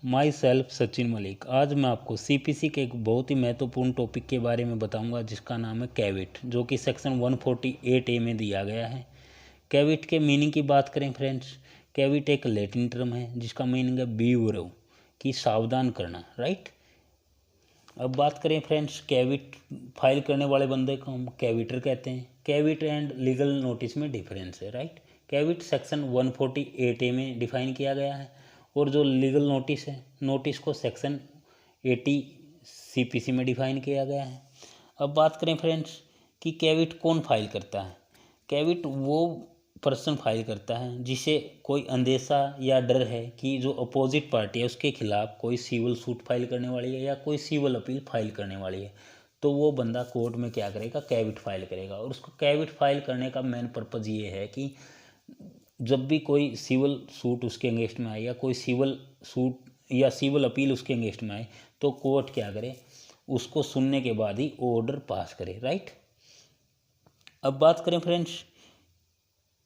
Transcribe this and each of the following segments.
My self Sachin Malik. आज मैं आपको सीपीसी के एक बहुत ही महत्वपूर्ण टॉपिक के बारे में बताऊंगा जिसका नाम है कैविट, जो कि सेक्शन 148A में दिया गया है। कैविट के मीनिंग की बात करें फ्रेंड्स, कैविट एक लैटिन टर्म है जिसका मीनिंग है बीवरो, कि सावधान करना, राइट। अब बात करें फ्रेंड्स, कैविट फाइल करने वाले बंदे को हम कैविटर कहते हैं। कैविट एंड लीगल नोटिस में डिफरेंस है, राइट। कैविट सेक्शन 148A में डिफाइन किया गया है और जो लीगल नोटिस है, नोटिस को सेक्शन 80 सीपीसी में डिफाइन किया गया है। अब बात करें फ्रेंड्स कि कैविट कौन फाइल करता है। कैविट वो पर्सन फाइल करता है जिसे कोई अंदेशा या डर है कि जो अपोजिट पार्टी है उसके खिलाफ कोई सिविल सूट फाइल करने वाली है या कोई सिविल अपील फाइल करने वाली है, तो वो बंदा कोर्ट में क्या करेगा, कैविट फाइल करेगा। और उसको कैविट फाइल करने का मेन पर्पज़ ये है कि जब भी कोई सिविल सूट उसके अगेंस्ट में आए या कोई सिविल सूट या सिविल अपील उसके अगेंस्ट में आए, तो कोर्ट क्या करे, उसको सुनने के बाद ही ऑर्डर पास करे, राइट। अब बात करें फ्रेंड्स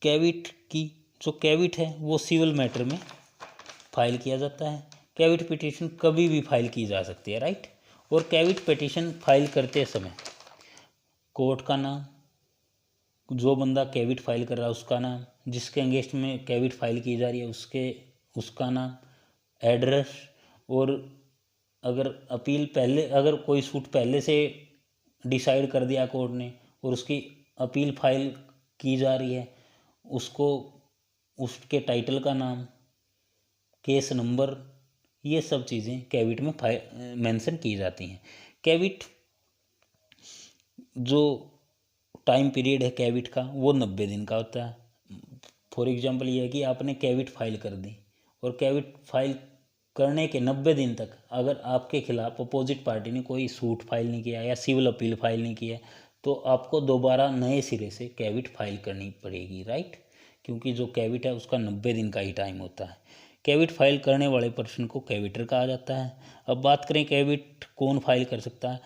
कैविट की, जो कैविट है वो सिविल मैटर में फाइल किया जाता है। कैविट पिटीशन कभी भी फाइल की जा सकती है, राइट। और कैविट पिटीशन फाइल करते समय कोर्ट का नाम, जो बंदा कैविट फाइल कर रहा है उसका नाम, जिसके अगेंस्ट में कैविट फाइल की जा रही है उसका नाम, एड्रेस, और अगर अपील पहले, अगर कोई सूट पहले से डिसाइड कर दिया कोर्ट ने और उसकी अपील फाइल की जा रही है, उसको उसके टाइटल का नाम, केस नंबर, ये सब चीज़ें कैविट में मेंशन की जाती हैं। कैविट जो टाइम पीरियड है कैविट का वो 90 दिन का होता है। फॉर एग्जांपल ये है कि आपने कैविट फाइल कर दी और कैविट फाइल करने के 90 दिन तक अगर आपके खिलाफ अपोजिट पार्टी ने कोई सूट फाइल नहीं किया या सिविल अपील फाइल नहीं किया, तो आपको दोबारा नए सिरे से कैविट फाइल करनी पड़ेगी, राइट। क्योंकि जो कैविट है उसका 90 दिन का ही टाइम होता है। कैविट फाइल करने वाले पर्सन को कैविटर कहा जाता है। अब बात करें कैविट कौन फाइल कर सकता है।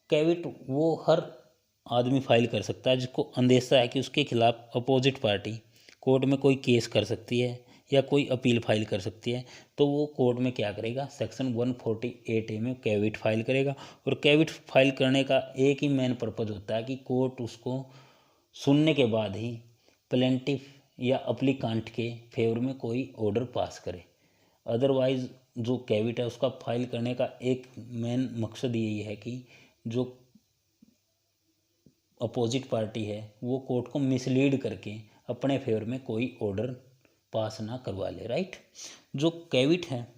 कैविट वो हर आदमी फाइल कर सकता है जिसको अंदेशा है कि उसके खिलाफ अपोजिट पार्टी कोर्ट में कोई केस कर सकती है या कोई अपील फाइल कर सकती है, तो वो कोर्ट में क्या करेगा, सेक्शन 148A में कैविट फाइल करेगा। और कैविट फाइल करने का एक ही मेन पर्पज़ होता है कि कोर्ट उसको सुनने के बाद ही प्लेंटिफ या अप्लीकांट के फेवर में कोई ऑर्डर पास करे। अदरवाइज जो कैविट है उसका फाइल करने का एक मेन मकसद यही है कि जो अपोजिट पार्टी है वो कोर्ट को मिसलीड करके अपने फेवर में कोई ऑर्डर पास ना करवा ले, राइट। जो कैविट है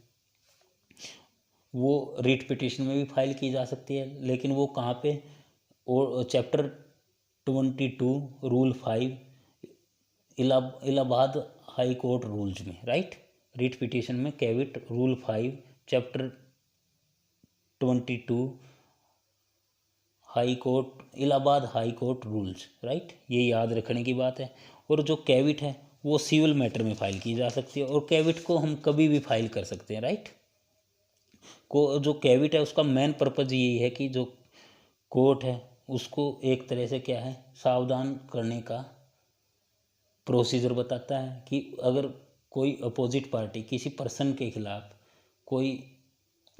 वो रिट पिटीशन में भी फाइल की जा सकती है, लेकिन वो कहाँ पे, और chapter 22 rule 5 Allahabad high court rules में, राइट। रिट पिटीशन में caveat rule 5 chapter 22 high court, Allahabad high court rules, right, ये याद रखने की बात है। और जो कैविट है वो सिविल मैटर में फाइल की जा सकती है और कैविट को हम कभी भी फाइल कर सकते हैं, राइट। को जो कैविट है उसका मेन पर्पज़ यही है कि जो कोर्ट है उसको एक तरह से क्या है, सावधान करने का प्रोसीजर बताता है कि अगर कोई अपोजिट पार्टी किसी पर्सन के खिलाफ कोई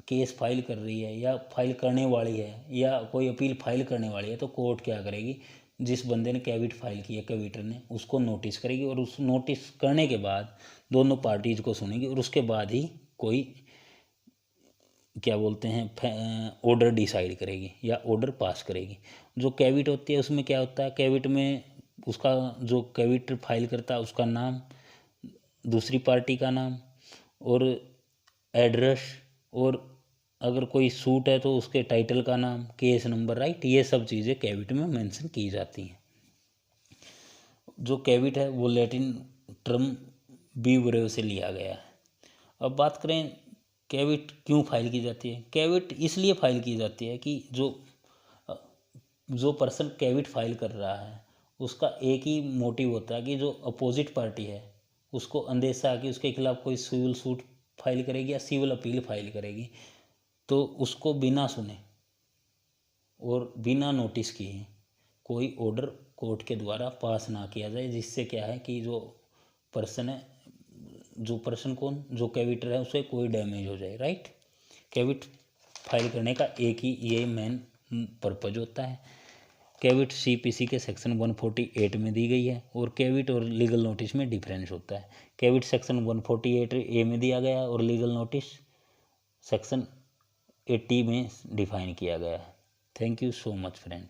केस फाइल कर रही है या फाइल करने वाली है या कोई अपील फाइल करने वाली है, तो कोर्ट क्या करेगी, जिस बंदे ने कैविट फाइल किया, कैविटर ने, उसको नोटिस करेगी और उस नोटिस करने के बाद दोनों पार्टीज को सुनेगी और उसके बाद ही कोई क्या बोलते हैं ऑर्डर डिसाइड करेगी या ऑर्डर पास करेगी। जो कैविट होती है उसमें क्या होता है, कैविट में उसका जो कैविटर फाइल करता है उसका नाम, दूसरी पार्टी का नाम और एड्रेस, और अगर कोई सूट है तो उसके टाइटल का नाम, केस नंबर, राइट, ये सब चीज़ें कैविट में मेंशन की जाती हैं। जो कैविट है वो लैटिन टर्म बीवरेव से लिया गया है। अब बात करें कैविट क्यों फाइल की जाती है। कैविट इसलिए फाइल की जाती है कि जो पर्सन कैविट फाइल कर रहा है उसका एक ही मोटिव होता है कि जो अपोजिट पार्टी है उसको अंदेशा है कि उसके खिलाफ कोई सिविल सूट फाइल करेगी या सिविल अपील फाइल करेगी, तो उसको बिना सुने और बिना नोटिस किए कोई ऑर्डर कोर्ट के द्वारा पास ना किया जाए, जिससे क्या है कि जो पर्सन है जो पर्सन जो कैविटर है उसे कोई डैमेज हो जाए, राइट। कैविट फाइल करने का एक ही ये मेन पर्पज होता है। कैविट सीपीसी के सेक्शन 148 में दी गई है और कैविट और लीगल नोटिस में डिफरेंस होता है। कैविट सेक्शन 148A में दिया गया और लीगल नोटिस सेक्शन 80 में डिफाइन किया गया है। Thank you so much friend.